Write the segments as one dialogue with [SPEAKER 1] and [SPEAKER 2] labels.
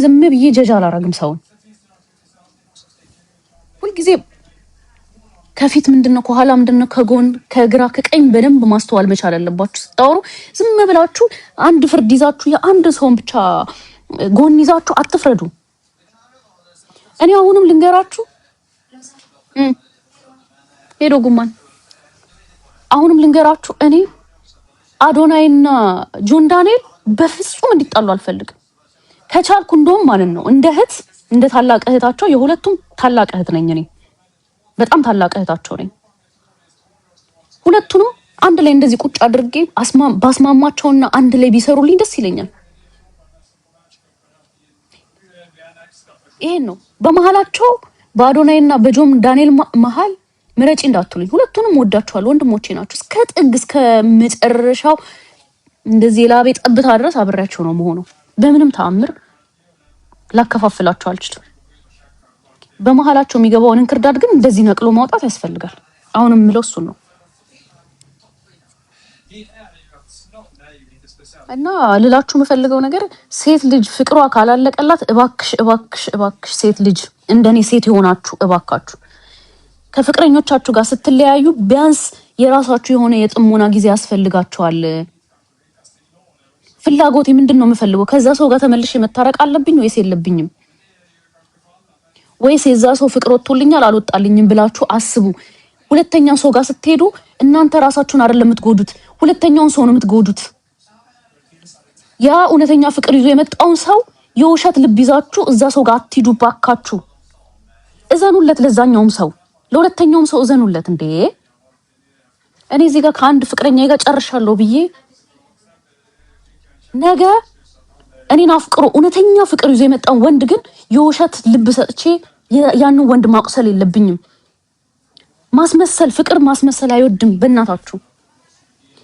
[SPEAKER 1] ዝም ብዬ ጀጃ አላረግም ሰውን ሁሉ ጊዜ ከፊት ምንድነው ከኋላ ምንድነው ከጎን ከግራ ከቀኝ በደንብ ማስተዋል መቻል አለባችሁ ስታወሩ ዝም ብላችሁ አንድ ፍርድ ይዛችሁ የአንድ ሰውን ብቻ ጎን ይዛችሁ አትፍረዱ እኔ አሁንም ልንገራችሁ ሄዶ ጉማን አሁንም ልንገራችሁ እኔ አዶናይና ጆን ዳንኤል በፍጹም እንዲጣሉ አልፈልግም ከቻልኩ እንደውም ማለት ነው እንደ እህት እንደ ታላቅ እህታቸው የሁለቱም ታላቅ እህት ነኝ እኔ በጣም ታላቅ እህታቸው ነኝ ሁለቱንም አንድ ላይ እንደዚህ ቁጭ አድርጌ ባስማማቸውና አንድ ላይ ቢሰሩልኝ ደስ ይለኛል ይሄን ነው በመሃላቸው በአዶናይና በጆን ዳንኤል መሃል ምረጪ እንዳትሉኝ ሁለቱንም ወዳቸዋለሁ ወንድሞቼ ናቸው እስከ ጥግ እስከ መጨረሻው እንደዚህ ላቤ ጠብታ ድረስ አብሬያቸው ነው መሆኑ በምንም ተአምር ላከፋፍላቸው አልችልም በመሃላቸው የሚገባውን እንክርዳድ ግን እንደዚህ ነቅሎ ማውጣት ያስፈልጋል አሁንም ምለው እሱ ነው እና ልላችሁ የምፈልገው ነገር ሴት ልጅ ፍቅሯ ካላለቀላት እባክሽ ሴት ልጅ እንደኔ ሴት የሆናችሁ እባካችሁ ከፍቅረኞቻችሁ ጋር ስትለያዩ ቢያንስ የራሳችሁ የሆነ የጥሞና ጊዜ ያስፈልጋችኋል ፍላጎቴ ምንድነው የምፈልገው ከዛ ሰው ጋር ተመልሼ መታረቅ አለብኝ ወይስ የለብኝም ወይስ የዛ ሰው ፍቅር ወጥቶልኛል አልወጣልኝም ብላችሁ አስቡ ሁለተኛ ሰው ጋር ስትሄዱ እናንተ ራሳችሁን አይደለም የምትጎዱት ሁለተኛውን ሰው ነው የምትጎዱት ያ እውነተኛ ፍቅር ይዞ የመጣውን ሰው የውሸት ልብ ይዛችሁ እዛ ሰው ጋር አትሂዱ ባካችሁ እዘኑለት ለዛኛውም ሰው ለሁለተኛውም ሰው እዘኑለት እንዴ እኔ እዚህ ጋር ከአንድ ፍቅረኛዬ ጋር ጨርሻለሁ ብዬ ነገ እኔን አፍቅሮ እውነተኛ ፍቅር ይዞ የመጣው ወንድ ግን የውሸት ልብ ሰጥቼ ያንን ወንድ ማቁሰል የለብኝም ማስመሰል ፍቅር ማስመሰል አይወድም በእናታችሁ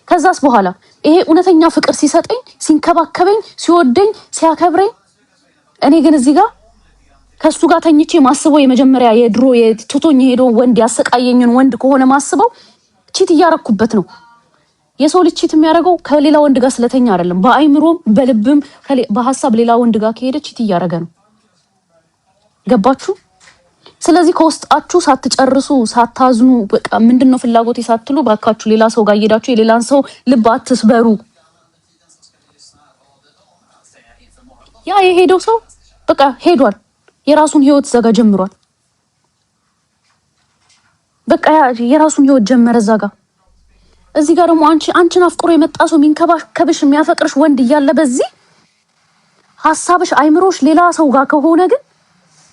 [SPEAKER 1] ከዛስ በኋላ ይሄ እውነተኛ ፍቅር ሲሰጠኝ ሲንከባከበኝ ሲወደኝ ሲያከብረኝ እኔ ግን እዚህ ጋር ከሱ ጋር ተኝቼ ማስበው የመጀመሪያ የድሮ የቱቶኝ ሄዶ ወንድ ያሰቃየኝን ወንድ ከሆነ ማስበው ቺት እያረኩበት ነው የሰው ልጅ ቺት የሚያደርገው ከሌላ ወንድ ጋር ስለተኛ አይደለም በአይምሮም በልብም በሐሳብ ሌላ ወንድ ጋር ከሄደ ቺት እያረገ ነው ገባችሁ ስለዚህ ከውስጣችሁ ሳትጨርሱ ሳታዝኑ በቃ ምንድነው ፍላጎቴ ሳትሉ ባካችሁ ሌላ ሰው ጋር ሄዳችሁ የሌላን ሰው ልብ አትስበሩ ያ የሄደው ሰው በቃ ሄዷል የራሱን ህይወት ዘጋ ጀምሯል በቃ የራሱን ህይወት ጀመረ ዘጋ እዚህ ጋር ደግሞ አንቺን አፍቅሮ የመጣ ሰው ሚንከባከብሽ የሚያፈቅርሽ ወንድ እያለ በዚህ ሐሳብሽ አይምሮሽ ሌላ ሰው ጋር ከሆነ ግን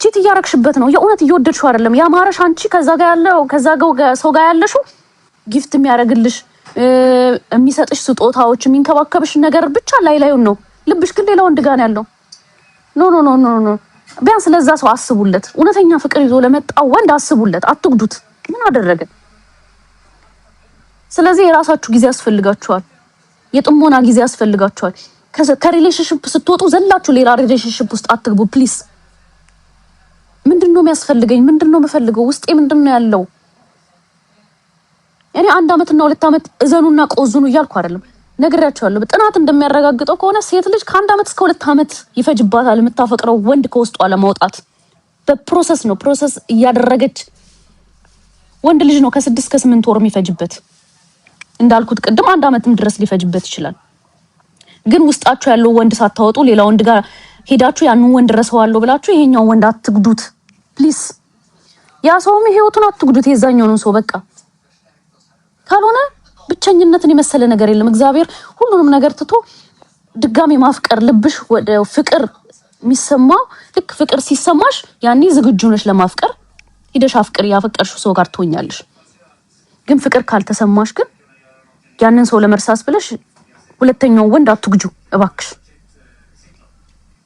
[SPEAKER 1] ቺት እያረክሽበት ነው የእውነት እየወደድሽው አይደለም ያማረሽ አንቺ ከዛ ጋር ያለው ከዛ ጋር ሰው ጋር ያለሽው ጊፍት የሚያረግልሽ የሚሰጥሽ ስጦታዎች የሚንከባከብሽ ነገር ብቻ ላይላዩን ነው ልብሽ ግን ሌላ ወንድ ጋር ነው ያለው ኖ ቢያንስ ለዛ ሰው አስቡለት እውነተኛ ፍቅር ይዞ ለመጣው ወንድ አስቡለት አትጉዱት ምን አደረገ ስለዚህ የራሳችሁ ጊዜ ያስፈልጋችኋል የጥሞና ጊዜ ያስፈልጋችኋል ከሪሌሽንሺፕ ስትወጡ ዘላችሁ ሌላ ሪሌሽንሺፕ ውስጥ አትግቡ ፕሊዝ ምንድነው የሚያስፈልገኝ ምንድነው የምፈልገው ውስጤ ምንድነው ያለው እኔ 1 አመትና 2 አመት እዘኑና ቆዙኑ እያልኩ አይደለም ነግራችኋለሁ በጥናት እንደሚያረጋግጠው ከሆነ ሴት ልጅ ከ1 አመት እስከ 2 አመት ይፈጅባታል የምታፈቅረው ወንድ ከውስጧ ለማውጣት በፕሮሰስ ነው ፕሮሰስ እያደረገች ወንድ ልጅ ነው ከ6 እስከ 8 ወር የሚፈጅበት እንዳልኩት ቅድም 1 አመትም ድረስ ሊፈጅበት ይችላል ግን ውስጣችሁ ያለው ወንድ ሳታወጡ ሌላ ወንድ ጋር ሄዳችሁ ያንን ወንድ ረሰዋለሁ ብላችሁ ይሄኛው ወንድ አትግዱት ፕሊዝ ያ ሰውም ህይወቱን አትግዱት የዛኛው ነው ሰው በቃ ካልሆነ ብቸኝነትን የመሰለ ነገር የለም እግዚአብሔር ሁሉንም ነገር ትቶ ድጋሚ ማፍቀር ልብሽ ወደ ፍቅር የሚሰማው ልክ ፍቅር ሲሰማሽ ያኔ ዝግጁ ነሽ ለማፍቀር ሂደሽ አፍቅር ያፈቀርሽው ሰው ጋር ትሆኛለሽ ግን ፍቅር ካልተሰማሽ ግን ያንን ሰው ለመርሳስ ብለሽ ሁለተኛው ወንድ አትግጁ እባክሽ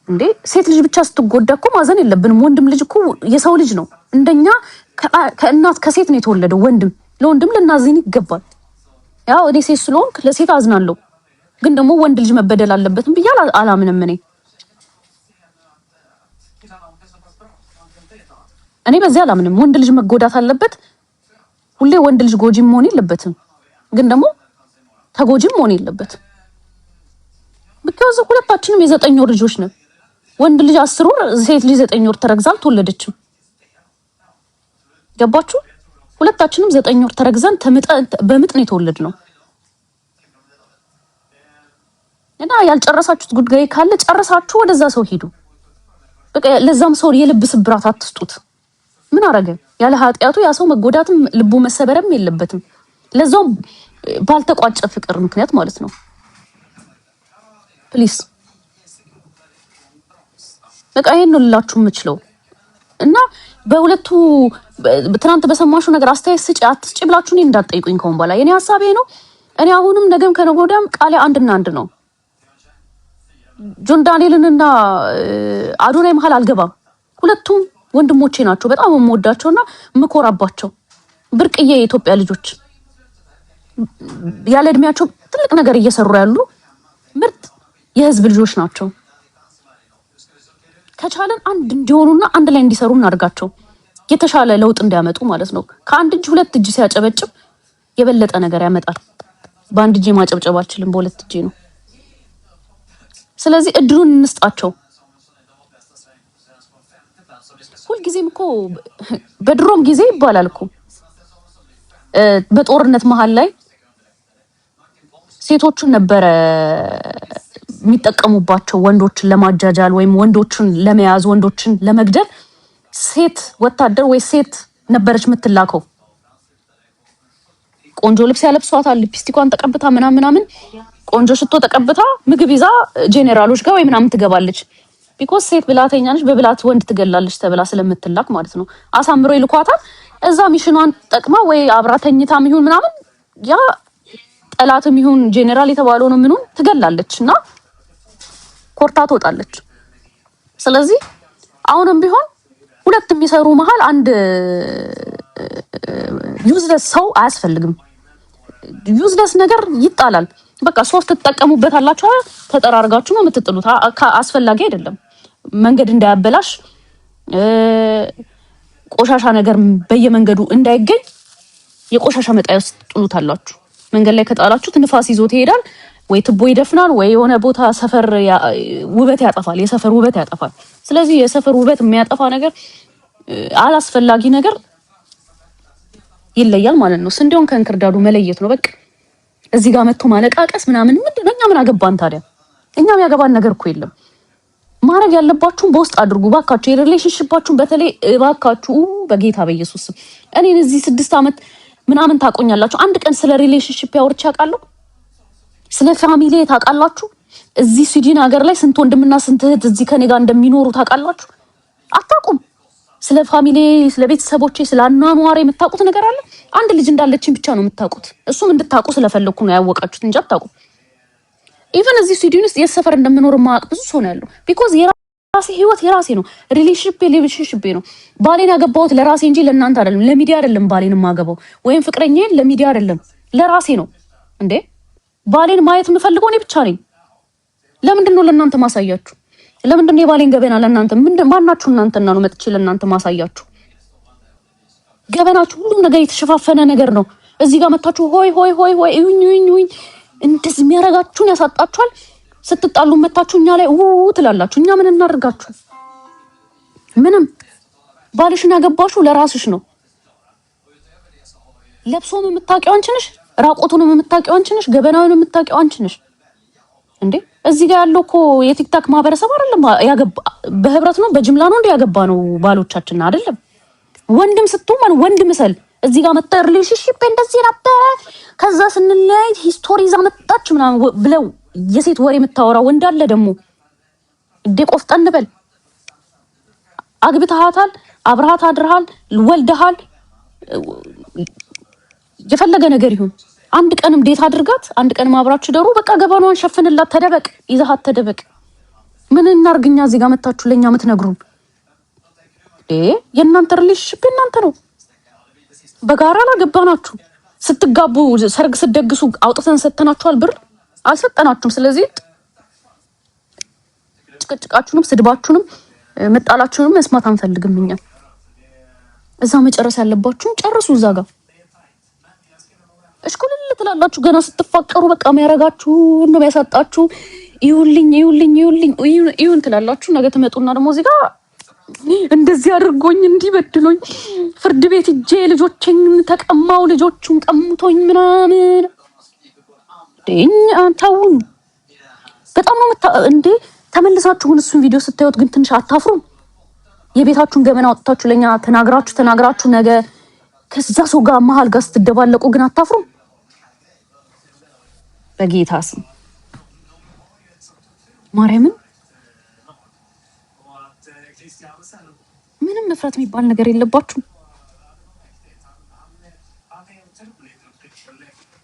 [SPEAKER 1] እንዴ ሴት ልጅ ብቻ ስትጎዳ እኮ ማዘን የለብንም ወንድም ልጅ እኮ የሰው ልጅ ነው እንደኛ ከእናት ከሴት ነው የተወለደው ወንድም ለወንድም ለናዝን ይገባል ያው እኔ ሴት ስለሆንክ ለሴት አዝናለሁ ግን ደግሞ ወንድ ልጅ መበደል አለበትም ብዬ አላምንም እኔ በዚህ አላምንም ወንድ ልጅ መጎዳት አለበት ሁሌ ወንድ ልጅ ጎጂ መሆን የለበትም ግን ደግሞ ተጎጂ መሆን የለበትም because ሁለታችንም የ9 ወር ልጆች ነን ወንድ ልጅ 10 ወር ሴት ልጅ 9 ወር ተረግዛል ተወለደችም። ገባችሁ? ሁለታችንም 9 ወር ተረግዘን በምጥ ነው የተወለድነው። እና ያልጨረሳችሁት ጉዳይ ካለ ጨርሳችሁ ወደዛ ሰው ሂዱ። በቃ ለዛም ሰው የልብ ስብራት አትስጡት። ምን አረገ? ያለ ኃጢያቱ ያ ሰው መጎዳትም ልቡ መሰበርም የለበትም። ለዛም ባልተቋጨ ፍቅር ምክንያት ማለት ነው። ፕሊስ በቃ ይሄን ነው ልላችሁ የምችለው። እና በሁለቱ ትናንት በሰማሹ ነገር አስተያየት ስጪ አትስጪ ብላችሁ እኔን እንዳትጠይቁኝ ከሆነ በኋላ የኔ ሐሳቤ ነው። እኔ አሁንም ነገም ከነገ ወዲያም ቃሌ አንድና አንድ ነው። ጆን ዳንኤልና አዶናይ መሃል አልገባም። ሁለቱም ወንድሞቼ ናቸው። በጣም የምወዳቸውና የምኮራባቸው ብርቅዬ የኢትዮጵያ ልጆች ያለ እድሜያቸው ትልቅ ነገር እየሰሩ ያሉ ምርጥ የህዝብ ልጆች ናቸው። ከቻለን አንድ እንዲሆኑና አንድ ላይ እንዲሰሩ እናድርጋቸው። የተሻለ ለውጥ እንዲያመጡ ማለት ነው። ከአንድ እጅ ሁለት እጅ ሲያጨበጭብ የበለጠ ነገር ያመጣል። በአንድ እጅ ማጨብጨብ አልችልም፣ በሁለት እጅ ነው። ስለዚህ እድሉን እንስጣቸው። ሁልጊዜም እኮ በድሮም ጊዜ ይባላል እኮ በጦርነት መሃል ላይ ሴቶቹን ነበረ የሚጠቀሙባቸው ወንዶችን ለማጃጃል ወይም ወንዶችን ለመያዝ ወንዶችን ለመግደል ሴት ወታደር ወይ ሴት ነበረች የምትላከው። ቆንጆ ልብስ ያለብሷታል፣ ሊፕስቲኳን ተቀብታ ምናምን ቆንጆ ሽቶ ተቀብታ ምግብ ይዛ ጄኔራሎች ጋር ወይ ምናምን ትገባለች። ቢኮዝ ሴት ብላተኛ ነች፣ በብላት ወንድ ትገላለች ተብላ ስለምትላክ ማለት ነው። አሳምሮ ይልኳታል። እዛ ሚሽኗን ጠቅማ ወይ አብራተኝታም ይሁን ምናምን ያ ጠላትም ይሁን ጄኔራል የተባለው ነው ምኑን ትገላለች እና ኮርታ ትወጣለች። ስለዚህ አሁንም ቢሆን ሁለት የሚሰሩ መሃል አንድ ዩዝለስ ሰው አያስፈልግም። ዩዝለስ ነገር ይጣላል። በቃ ሶስት ተጠቀሙበታላችሁ፣ ተጠራርጋችሁ ነው የምትጥሉት። አስፈላጊ አይደለም። መንገድ እንዳያበላሽ ቆሻሻ ነገር በየመንገዱ እንዳይገኝ የቆሻሻ መጣያ ውስጥ ጥሉታላችሁ። መንገድ ላይ ከጣላችሁት ንፋስ ይዞት ይሄዳል፣ ወይ ትቦ ይደፍናል፣ ወይ የሆነ ቦታ ሰፈር ውበት ያጠፋል፣ የሰፈር ውበት ያጠፋል። ስለዚህ የሰፈር ውበት የሚያጠፋ ነገር አላስፈላጊ ነገር ይለያል ማለት ነው። ስንዴውን ከእንክርዳዱ መለየት ነው በቃ። እዚህ ጋር መጥቶ ማለቃቀስ ምናምን ምንድነው? እኛ ምን አገባን ታዲያ? እኛም ያገባን ነገር እኮ የለም። ማድረግ ያለባችሁን በውስጥ አድርጉ ባካችሁ። የሪሌሽንሺፓችሁን በተለይ ባካችሁ በጌታ በኢየሱስ እኔን እዚህ 6 ዓመት ምናምን ታቆኛላችሁ። አንድ ቀን ስለ ሪሌሽንሺፕ ያወርቼ አውቃለሁ? ስለ ፋሚሊ ታውቃላችሁ? እዚህ ስዊድን ሀገር ላይ ስንት ወንድምና ስንት እህት እዚህ ከኔ ጋር እንደሚኖሩ ታውቃላችሁ? አታውቁም። ስለ ፋሚሊ፣ ስለ ቤተሰቦቼ፣ ስለ አኗኗሬ የምታውቁት ነገር አለ? አንድ ልጅ እንዳለችኝ ብቻ ነው የምታውቁት። እሱም እንድታውቁ ስለፈለኩ ነው ያወቃችሁት እንጂ አታውቁም። ኢቭን እዚህ ስዊድን ውስጥ የሰፈር እንደምኖር ማቅ ብዙ ሰው ነው ያለው። ቢኮዝ የራሴ ህይወት የራሴ ነው። ሪሌሽንሺፕ ነው። ባሌን ያገባሁት ለራሴ እንጂ ለእናንተ አይደለም፣ ለሚዲያ አይደለም። ባሌን ማገባው ወይም ፍቅረኛዬን ለሚዲያ አይደለም፣ ለራሴ ነው። እንዴ ባሌን ማየት የምፈልገው እኔ ብቻ ነኝ። ለምንድን ነው ለእናንተ ማሳያችሁ? ለምንድን ነው የባሌን ገበና ለእናንተ ማናችሁ እናንተና ነው መጥቼ ለእናንተ ማሳያችሁ? ገበናችሁ ሁሉም ነገር የተሸፋፈነ ነገር ነው። እዚህ ጋር መታችሁ ሆይ ሆይ ሆይ ሆይ እዩኝ እንደዚህ የሚያረጋችሁን ያሳጣችኋል። ስትጣሉ መታችሁ እኛ ላይ ትላላችሁ። እኛ ምን እናደርጋችሁ? ምንም። ባልሽን ያገባሽው ለራስሽ ነው። ለብሶም የምታውቂው አንቺ ነሽ፣ ራቆቱንም የምታውቂው አንቺ ነሽ፣ ገበናውን የምታውቂው አንቺ ነሽ። እንዴ እዚህ ጋር ያለው እኮ የቲክታክ ማህበረሰብ አይደለም ያገባ በህብረት ነው በጅምላ ነው እንዴ ያገባ ነው ባሎቻችን አይደለም። ወንድም ስትሆን ወንድ ምሰል እዚህ ጋር መጣ ሪሌሽንሺፕ እንደዚህ ነበር ከዛ ስንለያይ ሂስቶሪ ይዛ መጣች ምናምን ብለው የሴት ወሬ የምታወራ ወንድ አለ ደግሞ። እንዴ ቆፍጠን በል። አግብተሃታል፣ አብረሃት አድረሃል፣ ወልደሃል፣ የፈለገ ነገር ይሁን አንድ ቀንም ዴት አድርጋት፣ አንድ ቀንም አብራችሁ ደሩ። በቃ ገበናዋን ሸፍንላት፣ ተደበቅ፣ ይዘሃት ተደበቅ። ምን እናርግኛ እዚህ ጋር መጣችሁ ለኛ የምትነግሩን? የእናንተ ሪሌሽንሺፕ የእናንተ ነው። በጋራ ላገባናችሁ። ስትጋቡ ሰርግ ስትደግሱ አውጥተን ሰተናችኋል? ብር አልሰጠናችሁም። ስለዚህ ጭቅጭቃችሁንም ስድባችሁንም መጣላችሁንም መስማት አንፈልግም። እኛ እዛ መጨረስ ያለባችሁን ጨርሱ። እዛ ጋር እሽኩልል ትላላችሁ ገና ስትፋቀሩ። በቃ የሚያረጋችሁ ነው የሚያሳጣችሁ። ይሁን ትላላችሁ። ነገ ትመጡና ደግሞ እዚህ ጋር እንደዚህ አድርጎኝ እንዲበድሎኝ ፍርድ ቤት እጄ ልጆቼን ተቀማው ልጆቹን ቀምቶኝ ምናምን ተውን። በጣም ነው እንዴ ተመልሳችሁ ግን እሱን ቪዲዮ ስታዩት ግን ትንሽ አታፍሩም? የቤታችሁን ገመና አውጥታችሁ ለኛ ተናግራችሁ ነገ ከዛ ሰው ጋር መሀል ጋር ስትደባለቁ ግን አታፍሩም? በጌታ ስም ማርያምን ምንም መፍራት የሚባል ነገር የለባችሁም።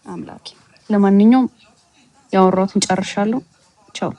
[SPEAKER 1] አምላኬ ለማንኛውም ያወራሁትን ጨርሻለሁ። ቻው